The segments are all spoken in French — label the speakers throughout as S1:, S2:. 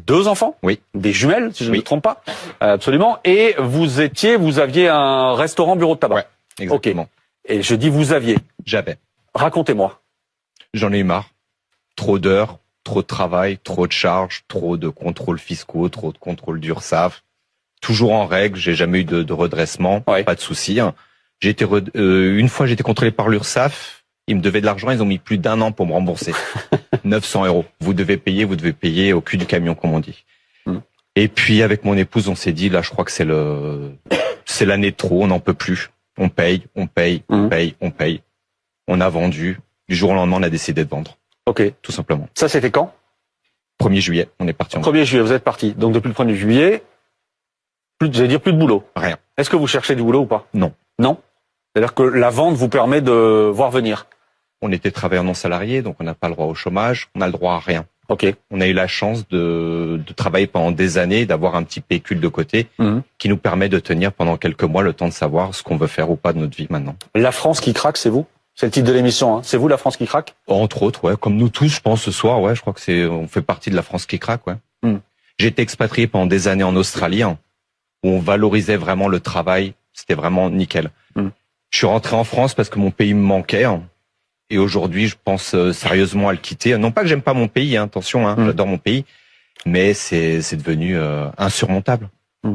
S1: 2 enfants.
S2: Oui.
S1: Des jumelles, si je ne
S2: Oui.
S1: me trompe pas. Absolument. Et vous aviez un restaurant bureau de tabac.
S2: Ouais, exactement.
S1: Ok. Et je dis vous aviez.
S2: J'avais.
S1: Racontez-moi.
S2: J'en ai eu marre. Trop d'heures, trop de travail, trop de charges, trop de contrôles fiscaux, trop de contrôles d'URSSAF. Toujours en règle, j'ai jamais eu de redressement,
S1: Ouais.
S2: pas de souci. Une fois j'ai été contrôlé par l'URSSAF, ils me devaient de l'argent, ils ont mis plus d'1 an pour me rembourser. 900 €. Vous devez payer au cul du camion, comme on dit. Et puis avec mon épouse, on s'est dit, là je crois que c'est l'année de trop, on n'en peut plus. On paye. On a vendu. Du jour au lendemain, on a décidé de vendre.
S1: Ok.
S2: Tout simplement.
S1: Ça, c'était quand?
S2: 1er juillet, on est parti en
S1: 1er juillet, vous êtes parti. Donc depuis le 1er juillet, plus de boulot.
S2: rien.
S1: Est-ce que vous cherchez du boulot ou pas?
S2: Non.
S1: Non? C'est-à-dire que la vente vous permet de voir venir.
S2: On était travailleurs non salariés, donc on n'a pas le droit au chômage, on a le droit à rien.
S1: Ok.
S2: On a eu la chance de travailler pendant des années, d'avoir un petit pécule de côté qui nous permet de tenir pendant quelques mois le temps de savoir ce qu'on veut faire ou pas de notre vie maintenant.
S1: La France qui craque, c'est vous? C'est le titre de l'émission, hein. C'est vous, la France qui craque?
S2: Entre autres, ouais, comme nous tous, je pense ce soir, ouais, je crois que on fait partie de la France qui craque, ouais. J'ai été expatrié pendant des années en Australie, hein, où on valorisait vraiment le travail, c'était vraiment nickel. Je suis rentré en France parce que mon pays me manquait, hein, et aujourd'hui, je pense sérieusement à le quitter. Non pas que j'aime pas mon pays, hein, attention, hein, j'adore mon pays, mais c'est devenu insurmontable.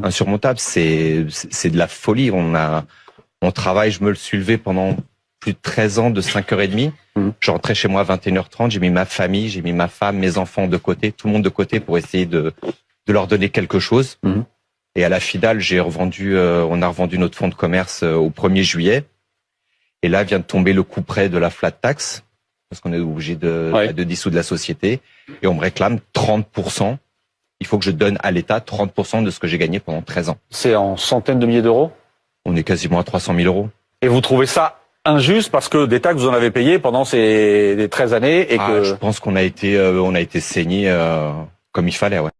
S2: Insurmontable, c'est de la folie. On travaille, je me le suis levé pendant plus de 13 ans de 5h30. Je rentrais chez moi à 21h30, j'ai mis ma famille, j'ai mis ma femme, mes enfants de côté, tout le monde de côté pour essayer de leur donner quelque chose. Et à la finale, on a revendu notre fonds de commerce au 1er juillet. Et là vient de tomber le coup près de la flat tax, parce qu'on est obligé de dissoudre la société. Et on me réclame 30%. Il faut que je donne à l'État 30% de ce que j'ai gagné pendant 13 ans.
S1: C'est en centaines de milliers d'euros?
S2: On est quasiment à 300 000 €.
S1: Et vous trouvez ça injuste parce que des taxes vous en avez payé pendant ces 13 années et que...
S2: Je pense qu'on a été saigné comme il fallait, ouais.